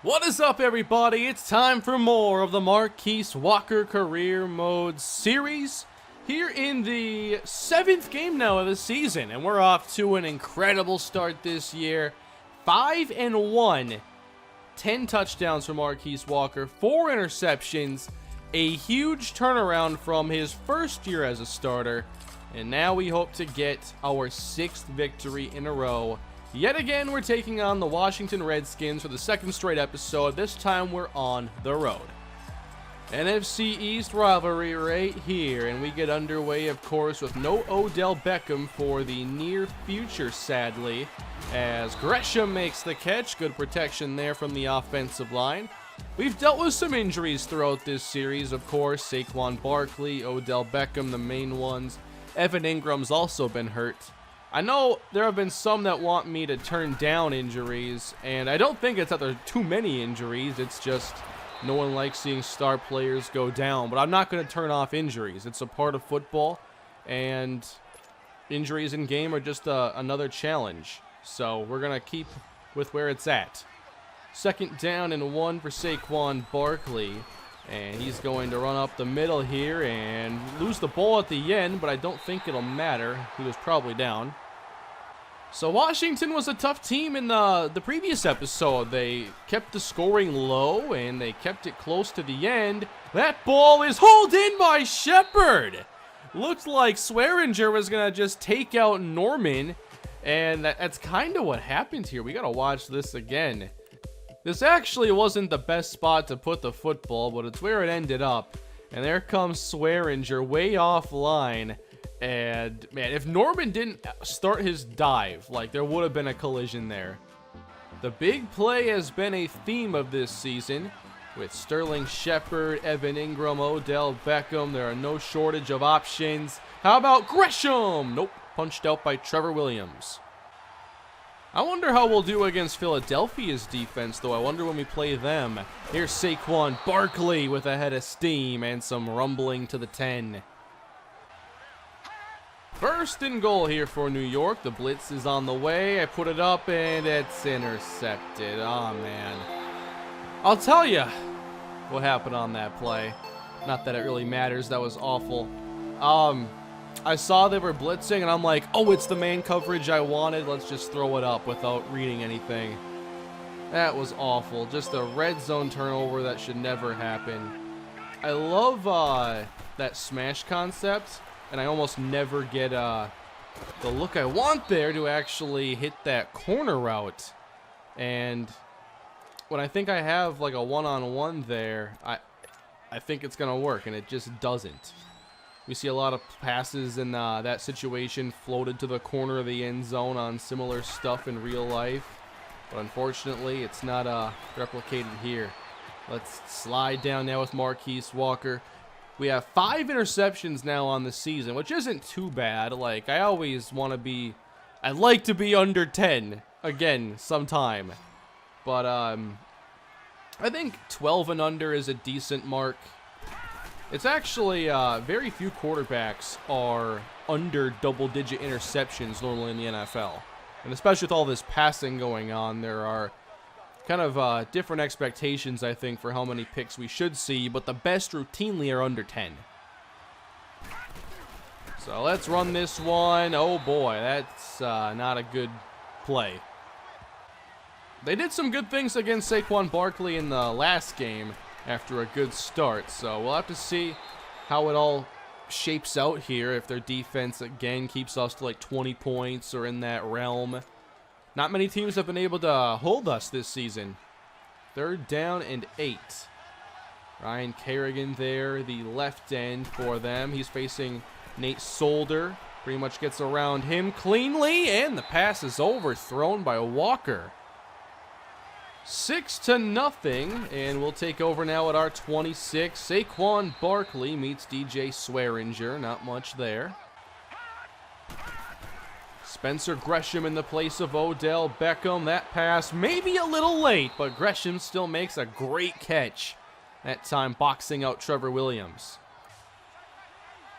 What is up, everybody? It's time for more of the Marquise Walker Career Mode series here in the 7th game now of the season, and we're off to an incredible start this year. 5-1, 10 touchdowns for Marquise Walker, 4 interceptions, a huge turnaround from his first year as a starter, and now we hope to get our 6th victory in a row. Yet again, we're taking on the Washington Redskins for the 2nd straight episode. This time, we're on the road. NFC East rivalry right here, and we get underway, of course, with no Odell Beckham for the near future, sadly, as Gresham makes the catch. Good protection there from the offensive line. We've dealt with some injuries throughout this series, of course. Saquon Barkley, Odell Beckham, the main ones. Evan Ingram's also been hurt. I know there have been some that want me to turn down injuries, and I don't think it's that there are too many injuries. It's just no one likes seeing star players go down, but I'm not going to turn off injuries. It's a part of football, and injuries in game are just another challenge. So we're going to keep with where it's at. 2nd down and 1 for Saquon Barkley. And he's going to run up the middle here and lose the ball at the end, but I don't think it'll matter. He was probably down. So Washington was a tough team in the previous episode. They kept the scoring low, and they kept it close to the end. That ball is hauled in by Shepard. Looked like Swearinger was going to just take out Norman, and that's kind of what happened here. We got to watch this again. This actually wasn't the best spot to put the football, but it's where it ended up. And there comes Swearinger way offline. And, man, if Norman didn't start his dive, like, there would have been a collision there. The big play has been a theme of this season, with Sterling Shepard, Evan Ingram, Odell Beckham. There are no shortage of options. How about Gresham? Nope, punched out by Trevor Williams. I wonder how we'll do against Philadelphia's defense, though. I wonder when we play them. Here's Saquon Barkley with a head of steam and some rumbling to the 10. 1st and goal here for New York. The blitz is on the way. I put it up, and it's intercepted. Oh, man. I'll tell you what happened on that play. Not that it really matters. That was awful. I saw they were blitzing, and I'm like, oh, it's the man coverage I wanted. Let's just throw it up without reading anything. That was awful. Just a red zone turnover that should never happen. I love that smash concept, and I almost never get the look I want there to actually hit that corner route. And when I think I have like a one-on-one there, I think it's going to work, and it just doesn't. We see a lot of passes in that situation floated to the corner of the end zone on similar stuff in real life. But unfortunately, it's not replicated here. Let's slide down now with Marquise Walker. We have 5 interceptions now on the season, which isn't too bad. Like, I always want to be... I'd like to be under 10 again sometime. But I think 12 and under is a decent mark. It's actually very few quarterbacks are under double-digit interceptions normally in the NFL. And especially with all this passing going on, there are kind of different expectations, I think, for how many picks we should see, but the best routinely are under 10. So let's run this one. Oh boy, that's not a good play. They did some good things against Saquon Barkley in the last game after a good start, so we'll have to see how it all shapes out here if their defense again keeps us to like 20 points or in that realm. Not many teams have been able to hold us this season. 3rd down and 8. Ryan Kerrigan there, the left end for them. He's facing Nate Solder. Pretty much gets around him cleanly, and the pass is overthrown by Walker. 6-0, and we'll take over now at our 26. Saquon Barkley meets DJ Swearinger. Not much there. Spencer Gresham in the place of Odell Beckham. That pass maybe a little late, but Gresham still makes a great catch. That time boxing out Trevor Williams.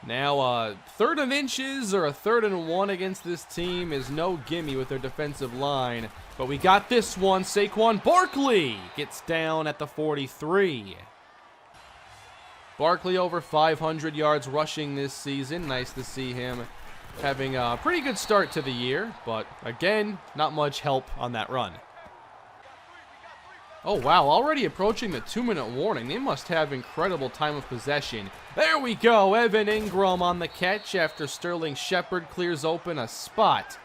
Now, a third and inches or a 3rd and 1 against this team is no gimme with their defensive line. But we got this one. Saquon Barkley gets down at the 43. Barkley over 500 yards rushing this season. Nice to see him having a pretty good start to the year. But again, not much help on that run. Oh, wow, already approaching the 2-minute warning. They must have incredible time of possession. There we go, Evan Ingram on the catch after Sterling Shepard clears open a spot.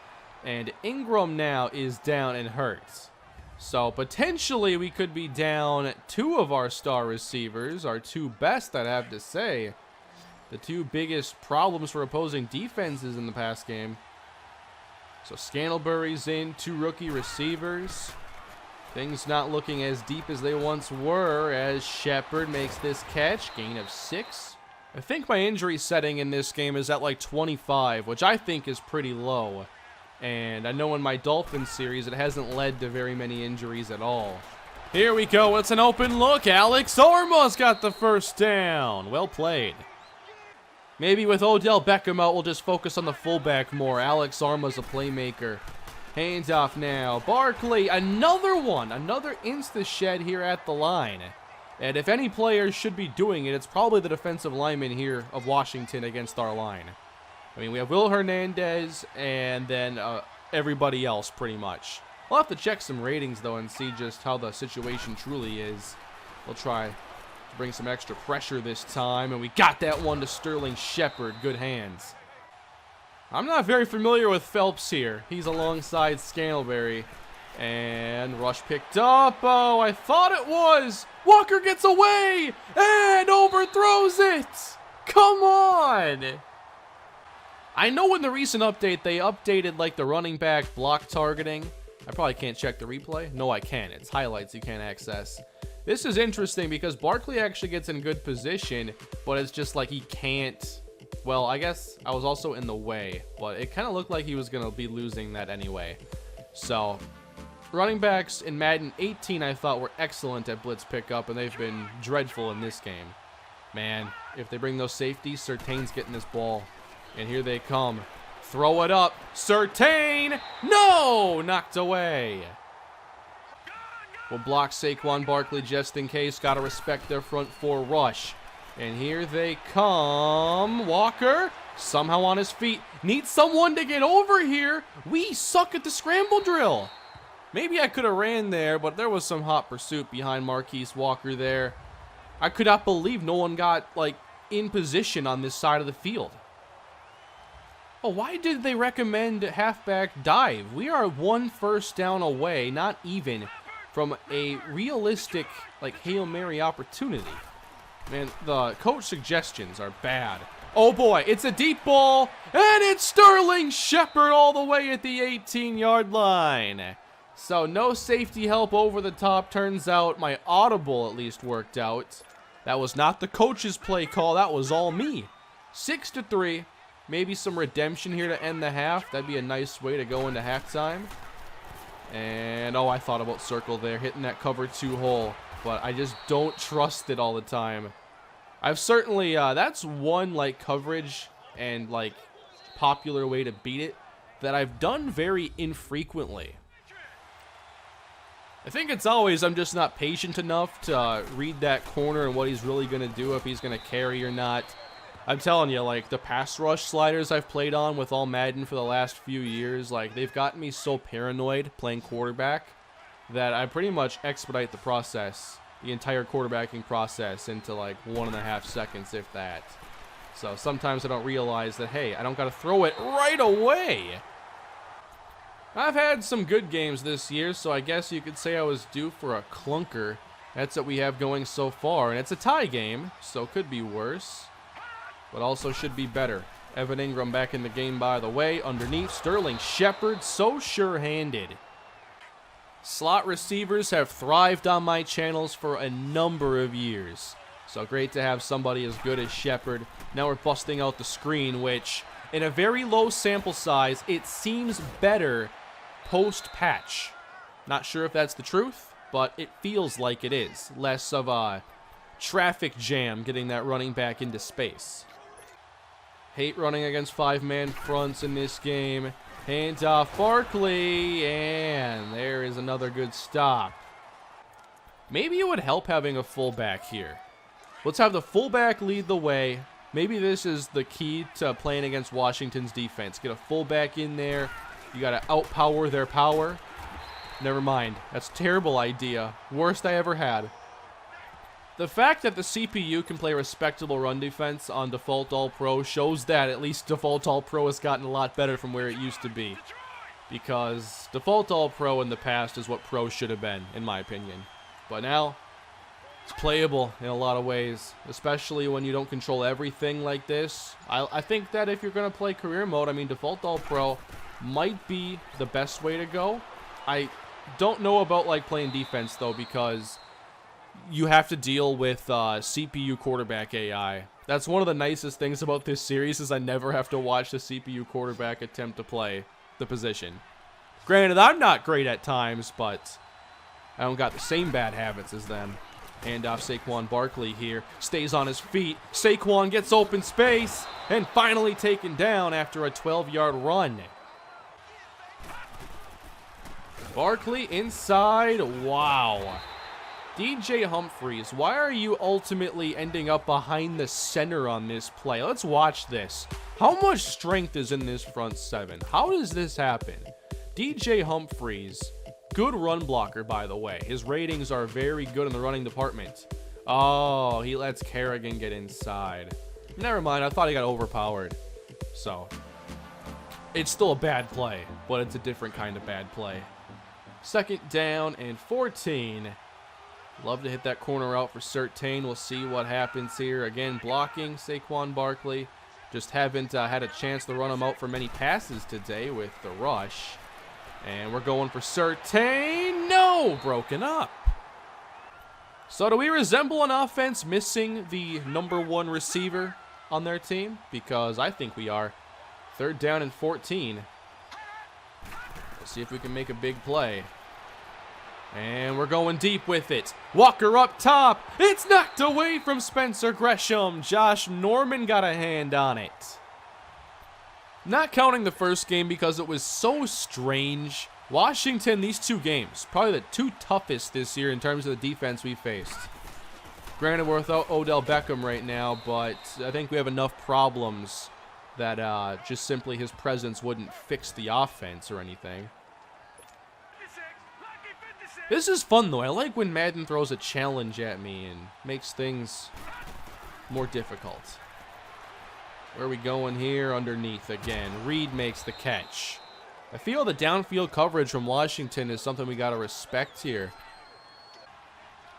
And Ingram now is down and hurt. So potentially we could be down 2 of our star receivers, our 2 best, I'd have to say. The 2 biggest problems for opposing defenses in the past game. So Scantlebury's in, 2 rookie receivers. Things not looking as deep as they once were as Shepard makes this catch. Gain of 6. I think my injury setting in this game is at like 25, which I think is pretty low. And I know in my Dolphins series it hasn't led to very many injuries at all. Here we go. It's an open look. Alex Arma's got the first down. Well played. Maybe with Odell Beckham out, we'll just focus on the fullback more. Alex Arma's a playmaker. Hands off now. Barkley, another one. Another insta-shed here at the line. And if any player should be doing it, it's probably the defensive lineman here of Washington against our line. I mean, we have Will Hernandez and then everybody else pretty much. We'll have to check some ratings, though, and see just how the situation truly is. We'll try to bring some extra pressure this time. And we got that one to Sterling Shepard. Good hands. I'm not very familiar with Phelps here. He's alongside Scantlebury. And rush picked up. Oh, I thought it was. Walker gets away and overthrows it. Come on. I know in the recent update, they updated like the running back block targeting. I probably can't check the replay. No, I can. It's highlights you can't access. This is interesting because Barkley actually gets in good position, but it's just like he can't. Well, I guess I was also in the way, but it kind of looked like he was going to be losing that anyway. So, running backs in Madden 18 I thought were excellent at blitz pickup, and they've been dreadful in this game. Man, if they bring those safeties, Surtain's getting this ball. And here they come. Throw it up. Surtain! No! Knocked away. We'll block Saquon Barkley just in case. Got to respect their front 4 rush. And here they come. Walker, somehow on his feet. Needs someone to get over here. We suck at the scramble drill. Maybe I could have ran there, but there was some hot pursuit behind Marquise Walker there. I could not believe no one got, like, in position on this side of the field. Oh, why did they recommend halfback dive? We are 1 first down away, not even, from a realistic, like, Hail Mary opportunity. Man, the coach suggestions are bad. Oh boy, it's a deep ball, and it's Sterling Shepard all the way at the 18-yard line. So no safety help over the top. Turns out my audible at least worked out. That was not the coach's play call, that was all me. 6-3. Maybe some redemption here to end the half. That'd be a nice way to go into halftime. And, oh, I thought about circle there, hitting that cover 2 hole. But I just don't trust it all the time. I've certainly, that's one, like, coverage and, like, popular way to beat it that I've done very infrequently. I think it's always I'm just not patient enough to read that corner and what he's really going to do, if he's going to carry or not. I'm telling you, like, the pass rush sliders I've played on with all Madden for the last few years, like, they've gotten me so paranoid playing quarterback that I pretty much expedite the process, the entire quarterbacking process, into, like, 1.5 seconds, if that. So sometimes I don't realize that, hey, I don't got to throw it right away. I've had some good games this year, so I guess you could say I was due for a clunker. That's what we have going so far, and it's a tie game, so could be worse. But also should be better. Evan Ingram back in the game, by the way. Underneath, Sterling Shepard, so sure-handed. Slot receivers have thrived on my channels for a number of years. So great to have somebody as good as Shepard. Now we're busting out the screen, which, in a very low sample size, it seems better post-patch. Not sure if that's the truth, but it feels like it is. Less of a traffic jam getting that running back into space. Hate running against 5-man fronts in this game. Hands off Barkley, and there is another good stop. Maybe it would help having a fullback here. Let's have the fullback lead the way. Maybe this is the key to playing against Washington's defense. Get a fullback in there. You got to outpower their power. Never mind. That's a terrible idea. Worst I ever had. The fact that the CPU can play respectable run defense on default all-pro shows that at least default all-pro has gotten a lot better from where it used to be. Because default all-pro in the past is what pro should have been, in my opinion. But now, it's playable in a lot of ways, especially when you don't control everything like this. I think that if you're going to play career mode, I mean, default all-pro might be the best way to go. I don't know about like playing defense, though, because you have to deal with CPU quarterback AI. That's one of the nicest things about this series is I never have to watch the CPU quarterback attempt to play the position. Granted, I'm not great at times, but I don't got the same bad habits as them. Handoff Saquon Barkley here. Stays on his feet. Saquon gets open space and finally taken down after a 12-yard run. Barkley inside. Wow. DJ Humphries, why are you ultimately ending up behind the center on this play? Let's watch this. How much strength is in this front seven? How does this happen? DJ Humphries, good run blocker, by the way. His ratings are very good in the running department. Oh, he lets Kerrigan get inside. Never mind, I thought he got overpowered. So, it's still a bad play, but it's a different kind of bad play. 2nd down and 14. Love to hit that corner out for Surtain. We'll see what happens here. Again, blocking Saquon Barkley. Just haven't had a chance to run him out for many passes today with the rush. And we're going for Surtain. No! Broken up. So do we resemble an offense missing the #1 receiver on their team? Because I think we are. 3rd down and 14. Let's see if we can make a big play. And we're going deep with it. Walker up top. It's knocked away from Spencer Gresham. Josh Norman got a hand on it. Not counting the first game because it was so strange. Washington, these 2 games, probably the 2 toughest this year in terms of the defense we faced. Granted, we're without Odell Beckham right now, but I think we have enough problems that just simply his presence wouldn't fix the offense or anything. This is fun, though. I like when Madden throws a challenge at me and makes things more difficult. Where are we going here? Underneath again. Reed makes the catch. I feel the downfield coverage from Washington is something we got to respect here.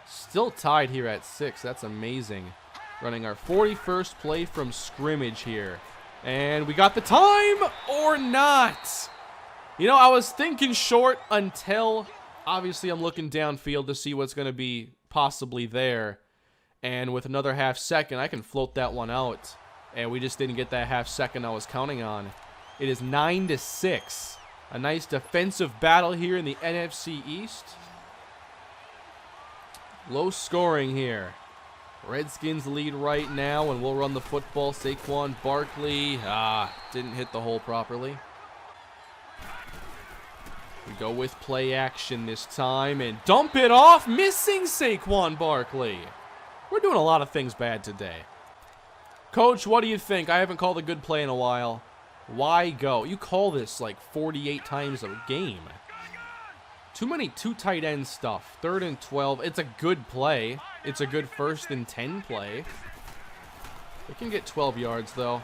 Still tied here at 6. That's amazing. Running our 41st play from scrimmage here. And we got the time or not. You know, I was thinking short until obviously I'm looking downfield to see what's going to be possibly there. And with another half second, I can float that one out. And we just didn't get that half second I was counting on. It is 9-6. A nice defensive battle here in the NFC East. Low scoring here. Redskins lead right now, and we'll run the football. Saquon Barkley, didn't hit the hole properly. We go with play action this time, and dump it off, missing Saquon Barkley. We're doing a lot of things bad today. Coach, what do you think? I haven't called a good play in a while. Why go? You call this like 48 times a game. Too many 2 tight end stuff. 3rd and 12. It's a good play. It's a good 1st and 10 play. We can get 12 yards, though.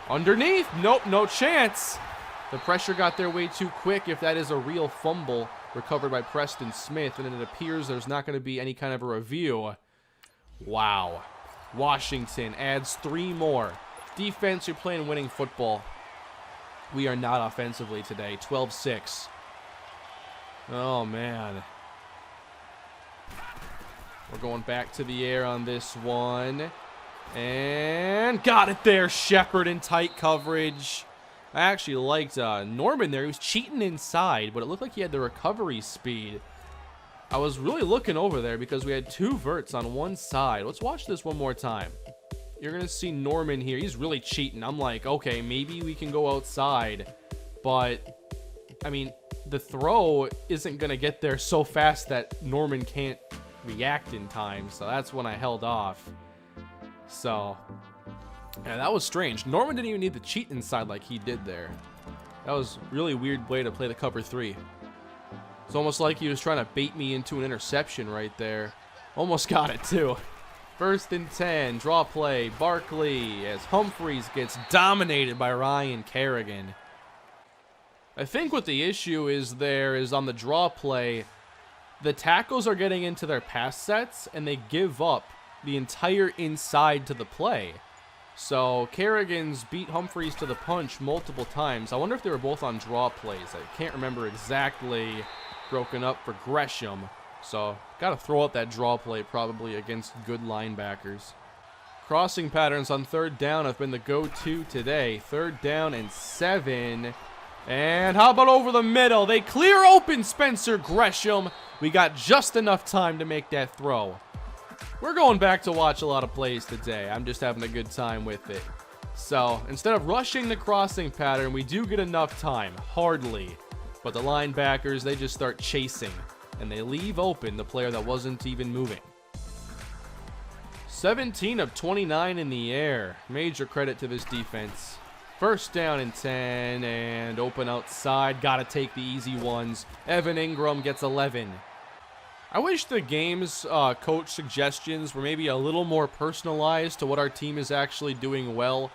Underneath. Nope, no chance. The pressure got there way too quick. If that is a real fumble recovered by Preston Smith, and it appears there's not going to be any kind of a review. Wow. Washington adds 3 more. Defense, you're playing winning football. We are not offensively today. 12-6. Oh, man. We're going back to the air on this one. And got it there. Shepard in tight coverage. I actually liked Norman there. He was cheating inside, but it looked like he had the recovery speed. I was really looking over there because we had 2 verts on one side. Let's watch this one more time. you're going to see Norman here. He's really cheating. I'm like, okay, maybe we can go outside. But, I mean, the throw isn't going to get there so fast that Norman can't react in time. So that's when I held off. So, yeah, that was strange. Norman didn't even need to cheat inside like he did there. That was a really weird way to play the cover 3. It's almost like he was trying to bait me into an interception right there. Almost got it, too. 1st and 10, draw play, Barkley, as Humphries gets dominated by Ryan Kerrigan. I think what the issue is there is on the draw play, the tackles are getting into their pass sets, and they give up the entire inside to the play. So Kerrigan's beat Humphries to the punch multiple times. I wonder if they were both on draw plays. I can't remember exactly, broken up for Gresham. So got to throw out that draw play probably against good linebackers. Crossing patterns on 3rd down have been the go-to today. 3rd down and 7. And how about over the middle? They clear open Spencer Gresham. We got just enough time to make that throw. We're going back to watch a lot of plays today. I'm just having a good time with it. So instead of rushing the crossing pattern, we do get enough time. Hardly. But the linebackers, they just start chasing. And they leave open the player that wasn't even moving. 17 of 29 in the air. Major credit to this defense. 1st down and 10, and open outside. Got to take the easy ones. Evan Ingram gets 11. I wish the game's coach suggestions were maybe a little more personalized to what our team is actually doing well.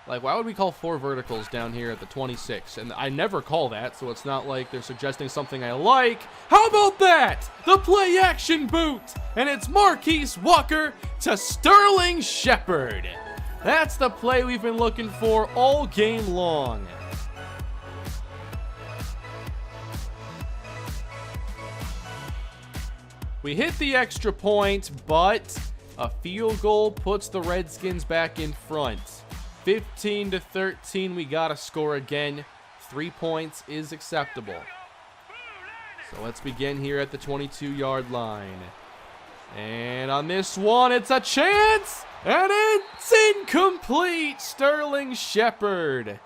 Like, why would we call 4 verticals down here at the 26? And I never call that, so it's not like they're suggesting something I like. How about that? The play action boot! And it's Marquise Walker to Sterling Shepard. That's the play we've been looking for all game long. We hit the extra point, but a field goal puts the Redskins back in front. 15-13, we gotta score again. 3 points is acceptable. So let's begin here at the 22-yard line. And on this one, it's a chance, and it's incomplete. Sterling Shepard.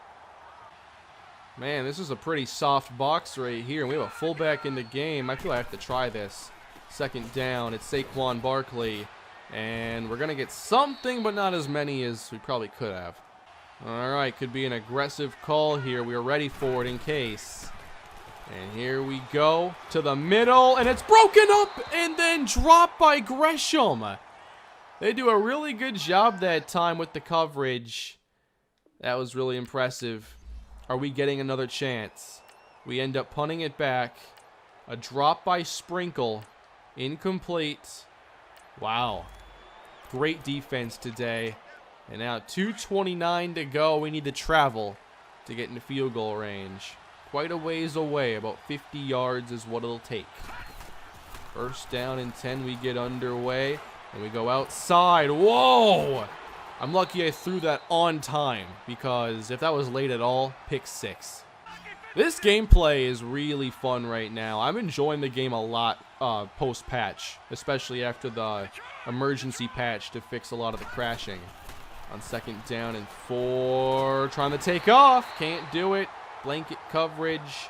Man, this is a pretty soft box right here, and we have a fullback in the game. I feel I have to try this. 2nd down, it's Saquon Barkley. And we're going to get something, but not as many as we probably could have. All right, could be an aggressive call here. We are ready for it in case. And here we go to the middle, and it's broken up and then dropped by Gresham. They do a really good job that time with the coverage. That was really impressive. Are we getting another chance? We end up punting it back. A drop by Sprinkle. Incomplete. Wow. Great defense today. And now 2:29 to go. We need to travel to get into field goal range. Quite a ways away. About 50 yards is what it'll take. 1st down and 10. We get underway. And we go outside. Whoa! I'm lucky I threw that on time. Because if that was late at all, pick 6. This gameplay is really fun right now. I'm enjoying the game a lot post-patch. Especially after the emergency patch to fix a lot of the crashing. On 2nd down and 4. Trying to take off. Can't do it. Blanket coverage.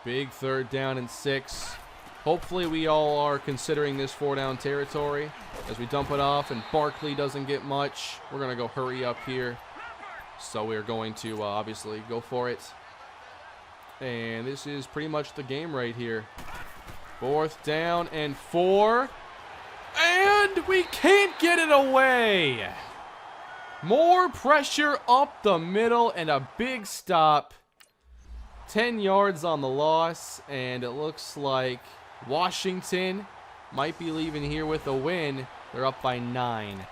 Big 3rd down and 6. Hopefully we all are considering this 4-down territory as we dump it off and Barkley doesn't get much. We're going to go hurry up here. So we're going to obviously go for it. And this is pretty much the game right here. 4th down and 4. And we can't get it away. More pressure up the middle and a big stop. 10 yards on the loss, and it looks like Washington might be leaving here with a win. They're up by 9.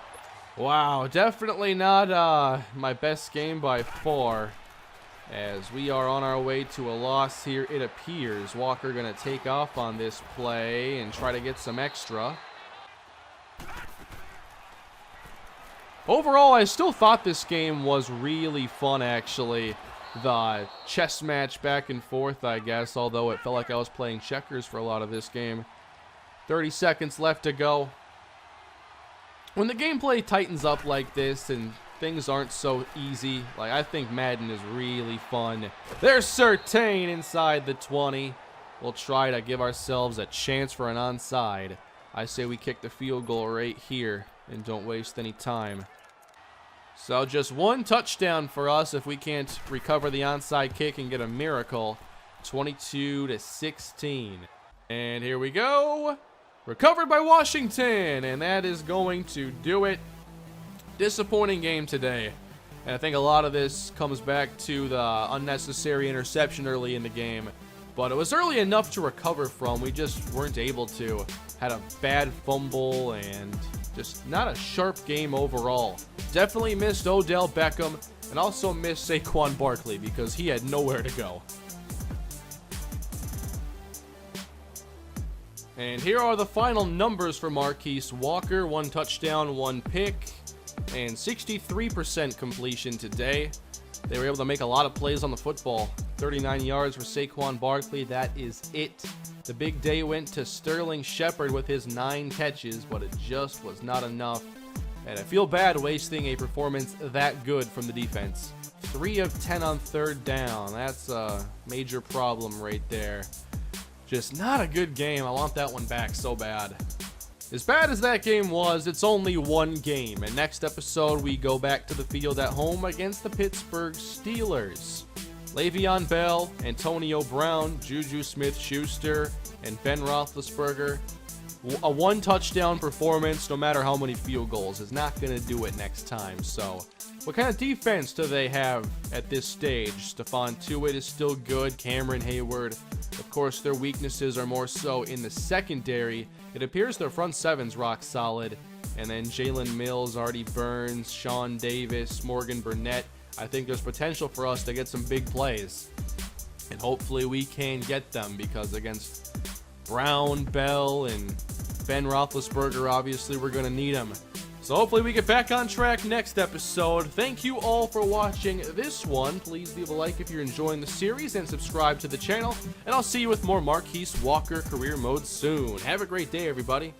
Wow, definitely not my best game by far. As we are on our way to a loss here, it appears. Walker going to take off on this play and try to get some extra. Overall, I still thought this game was really fun, actually. The chess match back and forth, I guess, although it felt like I was playing checkers for a lot of this game. 30 seconds left to go. when the gameplay tightens up like this and things aren't so easy, like, I think Madden is really fun. There's Surtain inside the 20. We'll try to give ourselves a chance for an onside. I say we kick the field goal right here and don't waste any time. So just one touchdown for us if we can't recover the onside kick and get a miracle. 22-16. And here we go. Recovered by Washington, and that is going to do it. Disappointing game today. And I think a lot of this comes back to the unnecessary interception early in the game. But it was early enough to recover from. We just weren't able to. Had a bad fumble and just not a sharp game overall. Definitely missed Odell Beckham and also missed Saquon Barkley because he had nowhere to go. And here are the final numbers for Marquise Walker. 1 touchdown, 1 pick, and 63% completion today. They were able to make a lot of plays on the football. 39 yards for Saquon Barkley. That is it. The big day went to Sterling Shepard with his 9 catches, but it just was not enough. And I feel bad wasting a performance that good from the defense. 3 of 10 on 3rd down. That's a major problem right there. Just not a good game. I want that one back so bad. As bad as that game was, it's only one game. And next episode, we go back to the field at home against the Pittsburgh Steelers. Le'Veon Bell, Antonio Brown, Juju Smith-Schuster, and Ben Roethlisberger. A 1 touchdown performance, no matter how many field goals, is not going to do it next time. So, what kind of defense do they have at this stage? Stephon Tuitt is still good. Cameron Hayward. Of course, their weaknesses are more so in the secondary. It appears their front seven's rock solid. And then Jalen Mills, Artie Burns, Sean Davis, Morgan Burnett. I think there's potential for us to get some big plays. And hopefully we can get them because against Brown, Bell, and Ben Roethlisberger, obviously we're going to need them. So hopefully we get back on track next episode. Thank you all for watching this one. Please leave a like if you're enjoying the series and subscribe to the channel. And I'll see you with more Marquise Walker career mode soon. Have a great day, everybody.